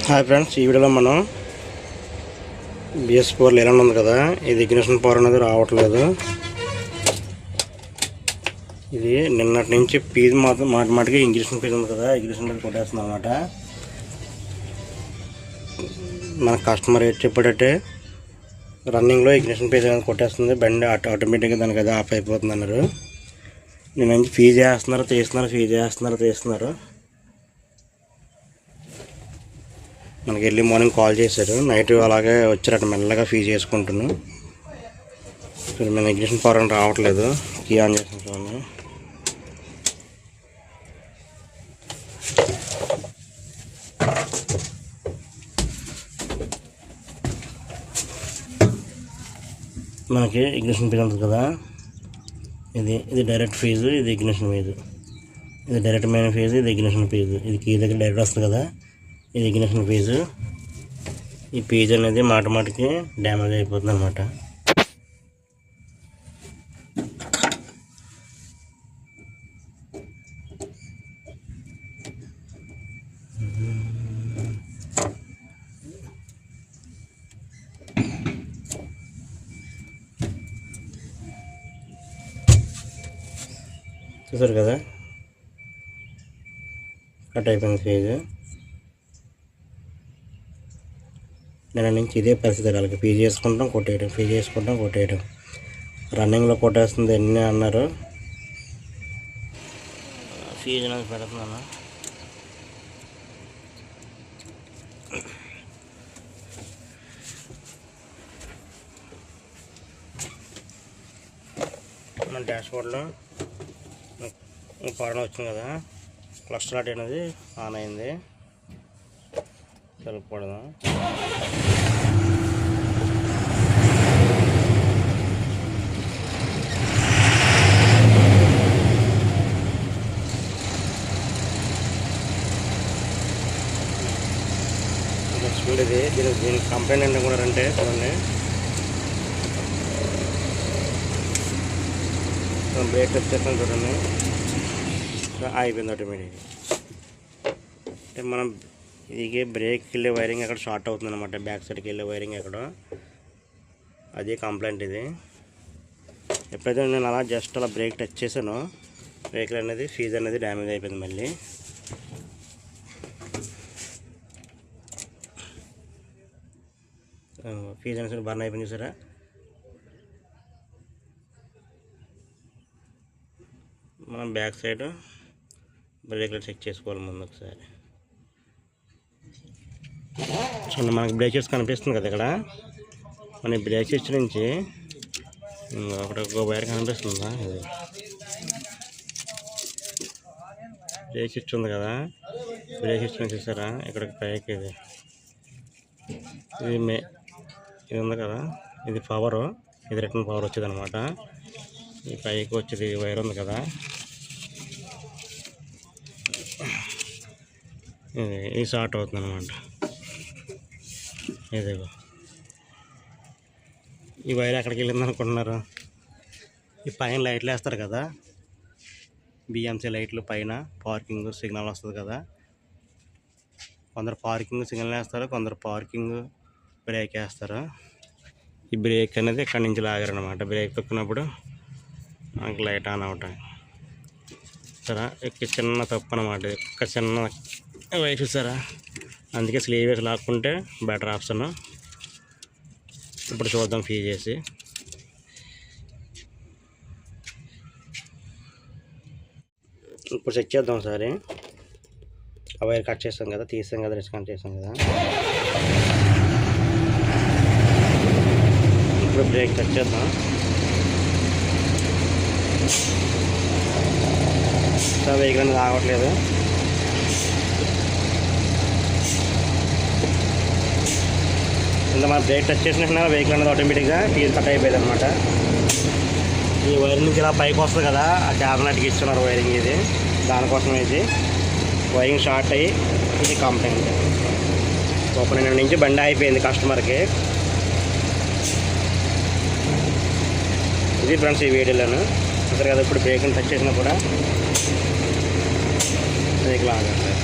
Hi friends, ఈ వీడియోలో మనం BS4 ఎలా ఉంది కదా, ఇది ఇగ్నిషన్ పవర్ అనేది రావట్లేదు. ఇది నిన్నటి నుంచి ఫీజు మాటికి ఇగ్నిషన్ ఫీజు ఉంది కదా, ఇగ్నిషన్ ఫీజు కొట్టేస్తుంది అనమాట. మన కస్టమర్ ఏది చెప్పాడంటే రన్నింగ్లో ఇగ్నిషన్ ఫీజు అనేది కొట్టేస్తుంది, బండి ఆటోమేటిక్గా దానికి అది ఆఫ్ అయిపోతుంది అన్నారు. నేను నుంచి ఫీజు చేస్తున్నారు తీస్తున్నారు. మనకి ఎర్లీ మార్నింగ్ కాల్ చేశారు, నైట్ అలాగే వచ్చారట మెల్లగా ఫీజు చేసుకుంటున్నాను. సరే, మేము ఇగ్నిషన్ పవర్ అని రావట్లేదు. కీ ఆన్ చేసిన చూడండి. మనకి ఇగ్నిషన్ ఫీజు ఉంటుంది కదా, ఇది డైరెక్ట్ ఫీజు, ఇది ఇగ్నిషన్ ఫీజు. ఇది డైరెక్ట్ మెయిన్ ఫీజు, ఇది ఇగ్నిషన్ ఫీజు. ఇది కీ దగ్గర డైరెక్ట్ వస్తుంది కదా, ఇది ఇగ్నిషన్ ఫీజు. ఈ ఫీజు అనేది మాటికి డ్యామేజ్ అయిపోతుంది అనమాట. చూసారు కదా, కట్ అయిపోయింది ఫీజు. నేను నుంచి ఇదే పరిస్థితి, వాళ్ళకి ఫీజు చేసుకుంటాం కొట్టేయడం. రన్నింగ్లో కొట్టేస్తుంది ఎన్ని అన్నారు. ఫీజు అనేది పెడుతున్నాను. మన డాష్బోర్డ్లో పవర్ వచ్చింది కదా, క్లస్టర్ లైట్ అనేది ఆన్ అయింది. కలుపుకోవడం. స్పీడ్ ఇది. దీనికి కంప్లైంట్ ఏంటి కూడా అంటే చూడండి, బ్రేక్ వచ్చేస్తాను చూడండి, అయిపోయింది ఆటోమేటిక్. అంటే మనం ఇది బ్రేక్కి వెళ్ళే వైరింగ్ ఎక్కడ షార్ట్ అవుతుంది అనమాట, బ్యాక్ సైడ్కి వెళ్ళే వైరింగ్ ఎక్కడో, అదే కంప్లైంట్ ఇది. ఎప్పుడైతే నేను అలా జస్ట్ అలా బ్రేక్ టచ్ చేశానో బ్రేక్ అనేది ఫీజు అనేది డ్యామేజ్ అయిపోయింది. మళ్ళీ ఫీజు అనేది బర్న్ అయిపోయింది చూసారా. మనం బ్యాక్ సైడ్ బ్రేక్లో చెక్ చేసుకోవాలి ముందు ఒకసారి. చూడండి, మనకి బ్రేకెస్ కనిపిస్తుంది కదా ఇక్కడ. మన బ్రేకెస్ నుంచి అక్కడ ఒక వైర్ కనిపిస్తుందా, ఇది బ్రేకెస్ ఉంది కదా, బ్రేకెస్ నుంచి చూసారా ఇక్కడికి పైకి ఇది ఉంది కదా, ఇది పవరు, ఇది రిటర్న్ పవర్ వచ్చేది అనమాట. ఈ పైకి వచ్చేది వైర్ ఉంది కదా, ఇది షార్ట్ అవుతుంది అనమాట. ఇదిగో ఈ వైర్ ఎక్కడికి వెళ్ళింది అనుకుంటున్నారు. ఈ పైన లైట్లు వేస్తారు కదా, BMC లైట్లు పైన పార్కింగ్ సిగ్నల్ వస్తుంది కదా, కొందరు పార్కింగ్ సిగ్నల్ వేస్తారు, కొందరు పార్కింగ్ బ్రేక్ వేస్తారు. ఈ బ్రేక్ అనేది ఇక్కడి నుంచి లాగారనమాట. బ్రేక్ తొక్కినప్పుడు మనకి లైట్ ఆన్ అవుతాయి. సరే, చిన్న తప్పు అనమాట, ఒక చిన్న వైర్ చూసారా. అందుకే స్లీవ్ వేసి లాక్కుంటే బెటర్ ఆప్షన్. ఇప్పుడు చూద్దాం ఫీజు చేసి. ఇప్పుడు చెక్ చేద్దాం ఒకసారి. ఆ వైర్ కట్ చేస్తాం కదా, తీసాం కదా, డిస్కనెక్ట్ చేస్తాం కదా. ఇప్పుడు బ్రేక్ కట్ చేద్దాం. వెహికల్ అనేది ఆగట్లేదు. ఇంత మన బ్రేక్ టచ్ చేసినా వెహికల్ అనేది ఆటోమేటిక్గా ఫీజు కట్ అయిపోయింది అనమాట. ఈ వైర్ నుంచి ఇలా పైకి వస్తుంది కదా, ఆ క్యాబినెట్కి ఇస్తున్నారు వైరింగ్. ఇది దానికోసం ఇది వైరింగ్ షార్ట్ అయ్యి ఇది కంప్లైంట్. ఓపెన్ నుంచి బండి అయిపోయింది కస్టమర్కి. ఇది ఫ్రెండ్స్ ఈ వీడియోలోను చూసారు కదా. ఇప్పుడు బ్రేక్ని టచ్ చేసినా కూడా బ్రేక్ లాగట్లేదు.